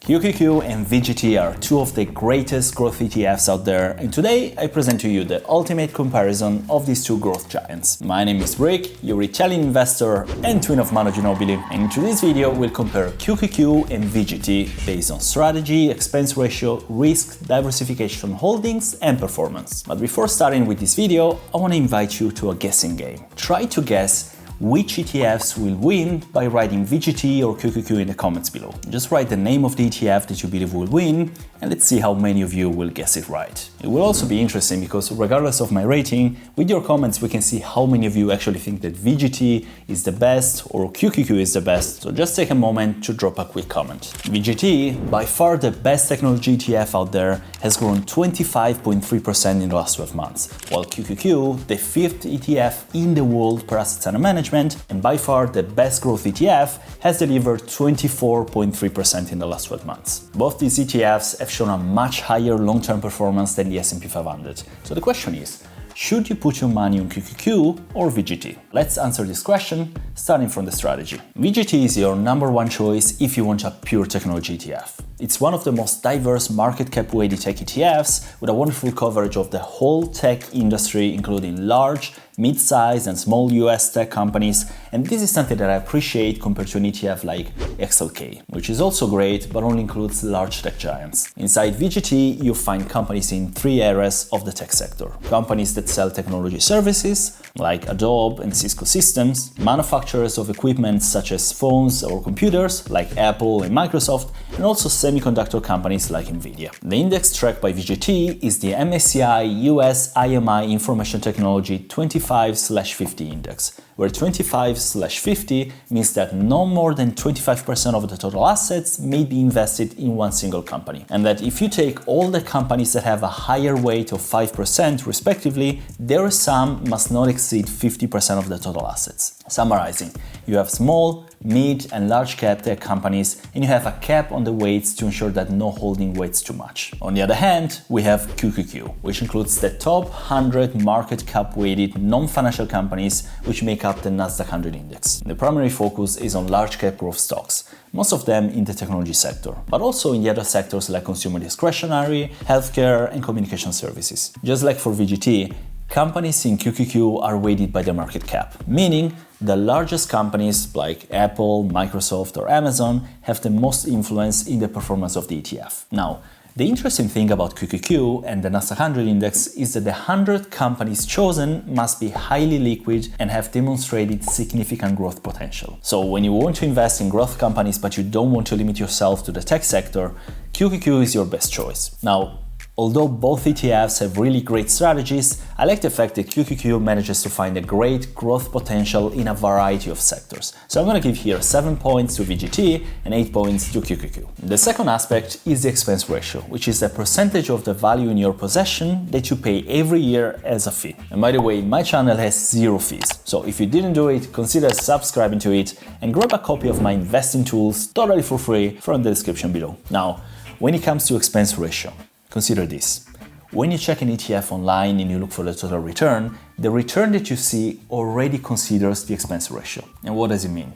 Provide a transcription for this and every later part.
QQQ and VGT are two of the greatest growth ETFs out there, and today I present to you the ultimate comparison of these two growth giants. My name is Rick, your Italian investor and twin of Mano Ginobili, and in today's video we'll compare QQQ and VGT based on strategy, expense ratio, risk, diversification holdings and performance. But before starting with this video, I want to invite you to a guessing game. Try to guess which ETFs will win by writing VGT or QQQ in the comments below. Just write the name of the ETF that you believe will win, and let's see how many of you will guess it right. It will also be interesting because regardless of my rating, with your comments we can see how many of you actually think that VGT is the best or QQQ is the best, so just take a moment to drop a quick comment. VGT, by far the best technology ETF out there, has grown 25.3% in the last 12 months, while QQQ, the fifth ETF in the world per assets under management, and by far the best growth ETF, has delivered 24.3% in the last 12 months. Both these ETFs have shown a much higher long-term performance than the S&P 500. So the question is, should you put your money on QQQ or VGT? Let's answer this question starting from the strategy. VGT is your number one choice if you want a pure technology ETF. It's one of the most diverse market cap weighted tech ETFs with a wonderful coverage of the whole tech industry, including large, mid-sized and small US tech companies, and this is something that I appreciate compared to an ETF like XLK, which is also great but only includes large tech giants. Inside VGT, you find companies in three areas of the tech sector. Companies that sell technology services, like Adobe and Cisco Systems, manufacturers of equipment such as phones or computers, like Apple and Microsoft, and also semiconductor companies like Nvidia. The index tracked by VGT is the MSCI US IMI Information Technology 25/50 index, where 25/50 means that no more than 25% of the total assets may be invested in one single company, and that if you take all the companies that have a higher weight of 5% respectively, their sum must not exceed 50% of the total assets. Summarizing, you have small, mid and large cap tech companies, and you have a cap on the weights to ensure that no holding weights too much. On the other hand, we have QQQ, which includes the top 100 market cap weighted non-financial companies which make up the Nasdaq 100 index. The primary focus is on large cap growth stocks, most of them in the technology sector, but also in the other sectors like consumer discretionary, healthcare and communication services. Just like for VGT, companies in QQQ are weighted by their market cap, meaning the largest companies like Apple, Microsoft or Amazon have the most influence in the performance of the ETF. Now, the interesting thing about QQQ and the Nasdaq 100 index is that the 100 companies chosen must be highly liquid and have demonstrated significant growth potential. So when you want to invest in growth companies but you don't want to limit yourself to the tech sector, QQQ is your best choice. Now, although both ETFs have really great strategies, I like the fact that QQQ manages to find a great growth potential in a variety of sectors. So I'm going to give here 7 points to VGT and 8 points to QQQ. The second aspect is the expense ratio, which is the percentage of the value in your possession that you pay every year as a fee. And by the way, my channel has 0 fees. So if you didn't do it, consider subscribing to it and grab a copy of my investing tools totally for free from the description below. Now, when it comes to expense ratio, consider this. When you check an ETF online and you look for the total return, the return that you see already considers the expense ratio. And what does it mean?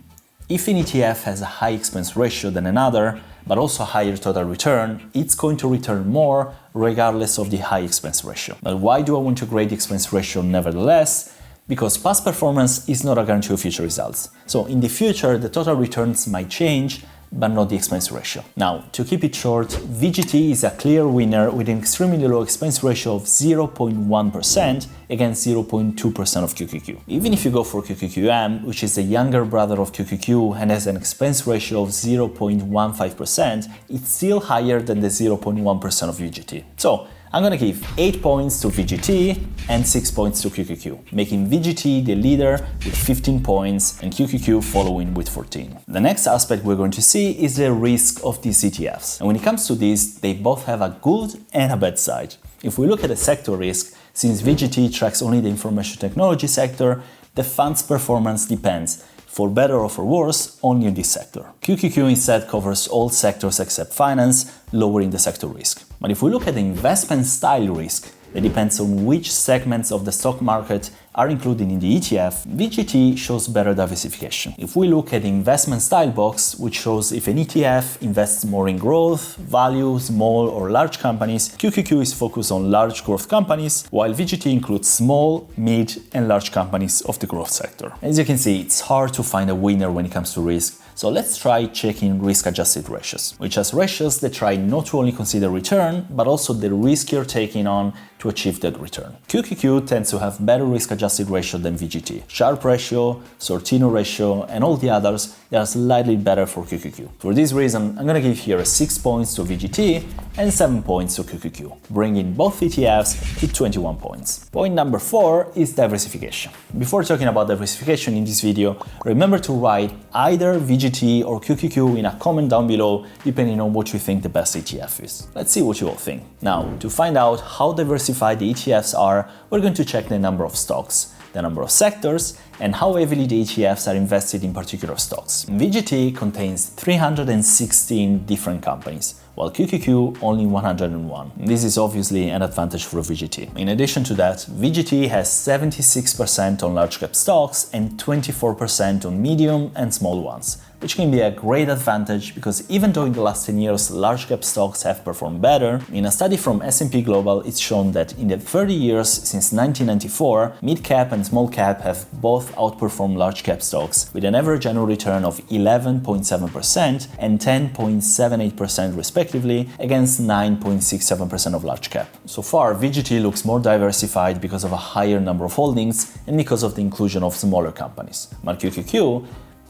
If an ETF has a high expense ratio than another, but also a higher total return, it's going to return more regardless of the high expense ratio. But why do I want to grade the expense ratio nevertheless? Because past performance is not a guarantee of future results. So in the future, the total returns might change, but not the expense ratio. Now, to keep it short, VGT is a clear winner with an extremely low expense ratio of 0.1% against 0.2% of QQQ. Even if you go for QQQM, which is the younger brother of QQQ and has an expense ratio of 0.15%, it's still higher than the 0.1% of VGT. So, I'm gonna give 8 points to VGT and 6 points to QQQ, making VGT the leader with 15 points and QQQ following with 14. The next aspect we're going to see is the risk of these ETFs. And when it comes to this, they both have a good and a bad side. If we look at the sector risk, since VGT tracks only the information technology sector, the fund's performance depends, for better or for worse, only on this sector. QQQ instead covers all sectors except finance, lowering the sector risk. But if we look at the investment style risk, that depends on which segments of the stock market are included in the ETF, VGT shows better diversification. If we look at the investment style box, which shows if an ETF invests more in growth, value, small or large companies, QQQ is focused on large growth companies, while VGT includes small, mid and large companies of the growth sector. As you can see, it's hard to find a winner when it comes to risk. So let's try checking risk-adjusted ratios, which are ratios that try not to only consider return, but also the risk you're taking on to achieve that return. QQQ tends to have better risk-adjusted ratio than VGT. Sharpe ratio, Sortino ratio, and all the others, they are slightly better for QQQ. For this reason, I'm gonna give here 6 points to VGT and 7 points to QQQ, bringing both ETFs to 21 points. Point number 4 is diversification. Before talking about diversification in this video, remember to write either VGT or QQQ in a comment down below, depending on what you think the best ETF is. Let's see what you all think. Now, to find out how diversified the ETFs are, we're going to check the number of stocks, the number of sectors, and how heavily the ETFs are invested in particular stocks. VGT contains 316 different companies, while QQQ only 101. This is obviously an advantage for VGT. In addition to that, VGT has 76% on large cap stocks and 24% on medium and small ones, which can be a great advantage because even though in the last 10 years large cap stocks have performed better, in a study from S&P Global it's shown that in the 30 years since 1994, mid cap and small cap have both outperformed large cap stocks with an average annual return of 11.7% and 10.78% respectively against 9.67% of large cap. So far, VGT looks more diversified because of a higher number of holdings and because of the inclusion of smaller companies. But QQQ,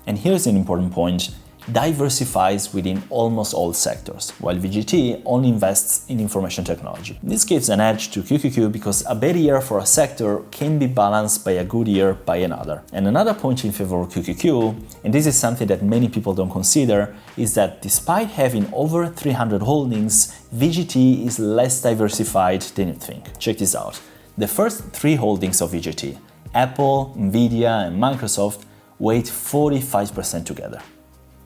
and here's an important point, diversifies within almost all sectors, while VGT only invests in information technology. This gives an edge to QQQ because a bad year for a sector can be balanced by a good year by another. And another point in favor of QQQ, and this is something that many people don't consider, is that despite having over 300 holdings, VGT is less diversified than you think. Check this out. The first 3 holdings of VGT, Apple, Nvidia and Microsoft, weighed 45% together.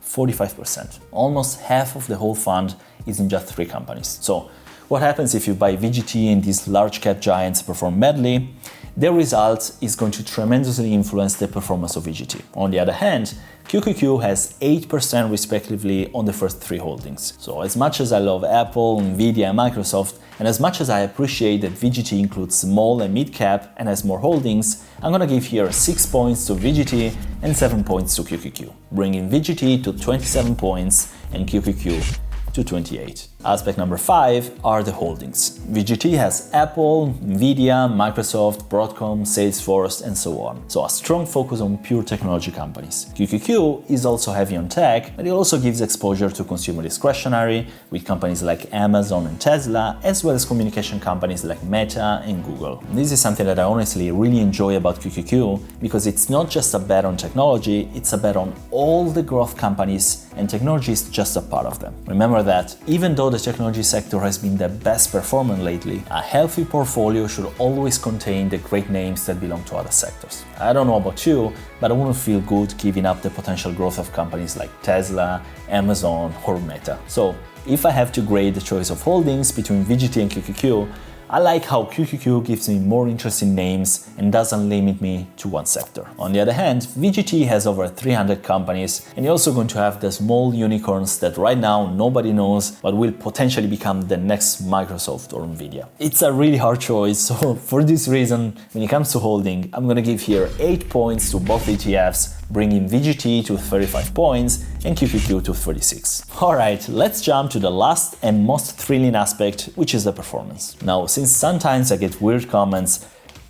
45%. Almost half of the whole fund is in just 3 companies. So what happens if you buy VGT and these large cap giants perform badly? Their result is going to tremendously influence the performance of VGT. On the other hand, QQQ has 8% respectively on the first 3 holdings. So as much as I love Apple, Nvidia and Microsoft, and as much as I appreciate that VGT includes small and mid cap and has more holdings, I'm gonna give here 6 points to VGT and 7 points to QQQ, bringing VGT to 27 points and QQQ to 28. Aspect number 5 are the holdings. VGT has Apple, Nvidia, Microsoft, Broadcom, Salesforce, and so on. So a strong focus on pure technology companies. QQQ is also heavy on tech, but it also gives exposure to consumer discretionary with companies like Amazon and Tesla, as well as communication companies like Meta and Google. This is something that I honestly really enjoy about QQQ because it's not just a bet on technology, it's a bet on all the growth companies, and technology is just a part of them. Remember that even though the technology sector has been the best performer lately, a healthy portfolio should always contain the great names that belong to other sectors. I don't know about you, but I wouldn't feel good giving up the potential growth of companies like Tesla, Amazon or Meta. So if I have to grade the choice of holdings between VGT and QQQ, I like how QQQ gives me more interesting names and doesn't limit me to one sector. On the other hand, VGT has over 300 companies, and you're also going to have the small unicorns that right now nobody knows but will potentially become the next Microsoft or Nvidia. It's a really hard choice, so for this reason, when it comes to holding, I'm gonna give here 8 points to both ETFs, bringing VGT to 35 points and QQQ to 36. Alright, let's jump to the last and most thrilling aspect, which is the performance. Now, since sometimes I get weird comments,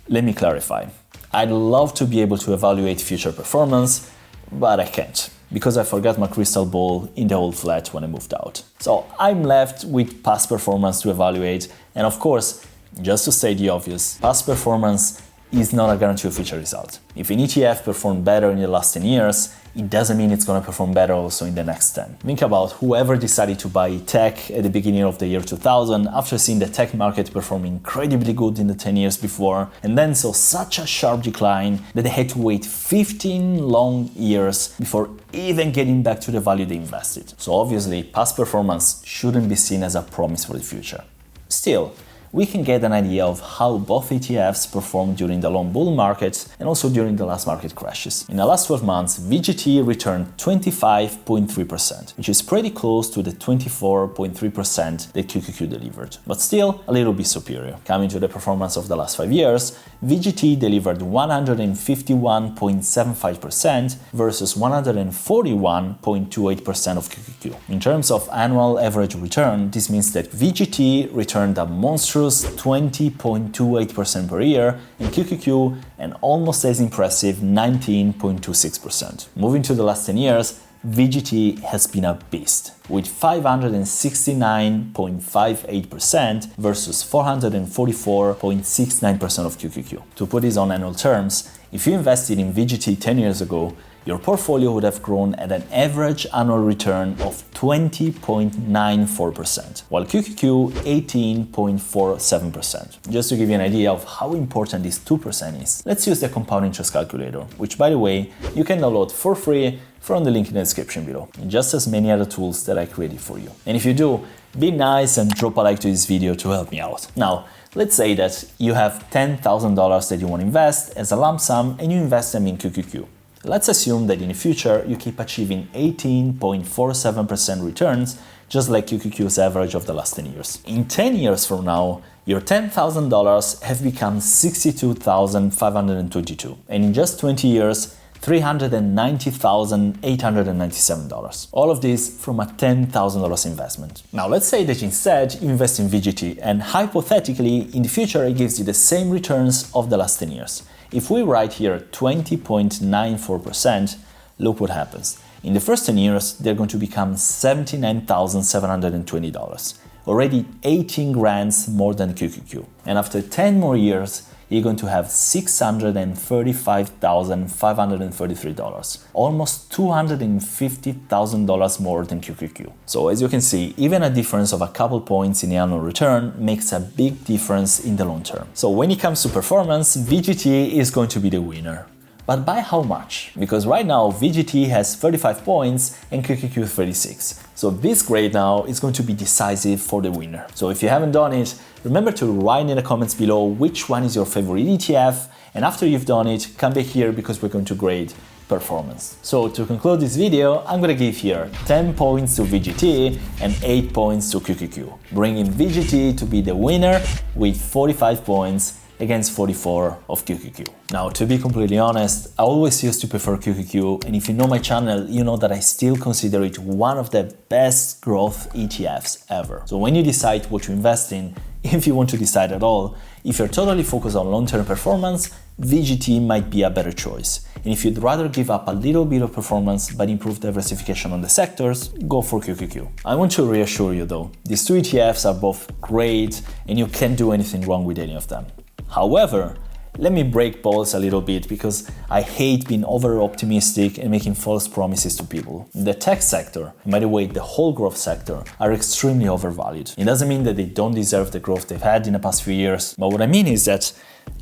let me clarify. I'd love to be able to evaluate future performance, but I can't, because I forgot my crystal ball in the old flat when I moved out. So I'm left with past performance to evaluate, and of course, just to state the obvious, past performance is not a guarantee of future result. If an ETF performed better in the last 10 years, it doesn't mean it's going to perform better also in the next 10. Think about whoever decided to buy tech at the beginning of the year 2000 after seeing the tech market perform incredibly good in the 10 years before, and then saw such a sharp decline that they had to wait 15 long years before even getting back to the value they invested. So obviously, past performance shouldn't be seen as a promise for the future. Still, we can get an idea of how both ETFs performed during the long bull market and also during the last market crashes. In the last 12 months, VGT returned 25.3%, which is pretty close to the 24.3% that QQQ delivered, but still a little bit superior. Coming to the performance of the last 5 years, VGT delivered 151.75% versus 141.28% of QQQ. In terms of annual average return, this means that VGT returned a monstrous 20.28% per year and QQQ an almost as impressive 19.26%. Moving to the last 10 years, VGT has been a beast, with 569.58% versus 444.69% of QQQ. To put this on annual terms, if you invested in VGT 10 years ago, your portfolio would have grown at an average annual return of 20.94%, while QQQ 18.47%. Just to give you an idea of how important this 2% is, let's use the compound interest calculator, which, by the way, you can download for free from the link in the description below, and just as many other tools that I created for you. And if you do, be nice and drop a like to this video to help me out. Now, let's say that you have $10,000 that you want to invest as a lump sum and you invest them in QQQ. Let's assume that in the future you keep achieving 18.47% returns, just like QQQ's average of the last 10 years. In 10 years from now, your $10,000 have become $62,522, and in just 20 years, $390,897. All of this from a $10,000 investment. Now let's say that instead you invest in VGT and hypothetically in the future it gives you the same returns of the last 10 years. If we write here 20.94%, look what happens. In the first 10 years, they're going to become $79,720, already 18 grand more than QQQ. And after 10 more years, you're going to have $635,533, almost $250,000 more than QQQ. So as you can see, even a difference of a couple points in the annual return makes a big difference in the long term. So when it comes to performance, VGT is going to be the winner. But by how much? Because right now VGT has 35 points and QQQ 36. So this grade now is going to be decisive for the winner. So if you haven't done it, remember to write in the comments below which one is your favorite ETF, and after you've done it, come back here because we're going to grade performance. So to conclude this video, I'm going to give here 10 points to VGT and 8 points to QQQ, bringing VGT to be the winner with 45 points against 44 of QQQ. Now, to be completely honest, I always used to prefer QQQ, and if you know my channel, you know that I still consider it one of the best growth ETFs ever. So when you decide what to invest in, if you want to decide at all, if you're totally focused on long-term performance, VGT might be a better choice. And if you'd rather give up a little bit of performance but improve diversification on the sectors, go for QQQ. I want to reassure you though, these two ETFs are both great and you can't do anything wrong with any of them. However, let me break balls a little bit because I hate being over-optimistic and making false promises to people. The tech sector, and by the way, the whole growth sector, are extremely overvalued. It doesn't mean that they don't deserve the growth they've had in the past few years, but what I mean is that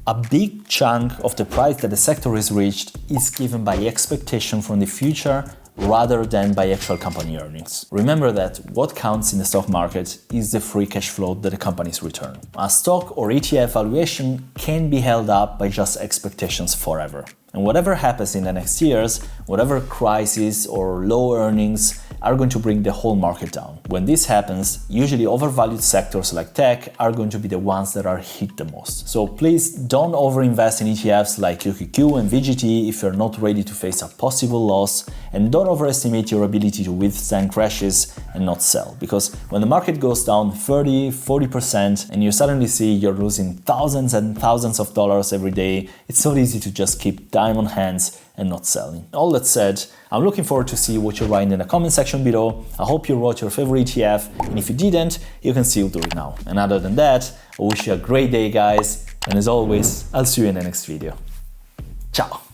a big chunk of the price that the sector has reached is given by expectation from the future rather than by actual company earnings. Remember that what counts in the stock market is the free cash flow that the companies return. A stock or ETF valuation can be held up by just expectations forever. And whatever happens in the next years, whatever crisis or low earnings are going to bring the whole market down. When this happens, usually overvalued sectors like tech are going to be the ones that are hit the most. So please don't overinvest in ETFs like QQQ and VGT if you're not ready to face a possible loss, and don't overestimate your ability to withstand crashes and not sell. Because when the market goes down 30-40% and you suddenly see you're losing thousands and thousands of dollars every day, it's so easy to just keep time on hands and not selling. All that said, I'm looking forward to see what you're writing in the comment section below. I hope you wrote your favorite ETF, and if you didn't, you can still do it now. And other than that, I wish you a great day, guys, and as always, I'll see you in the next video. Ciao!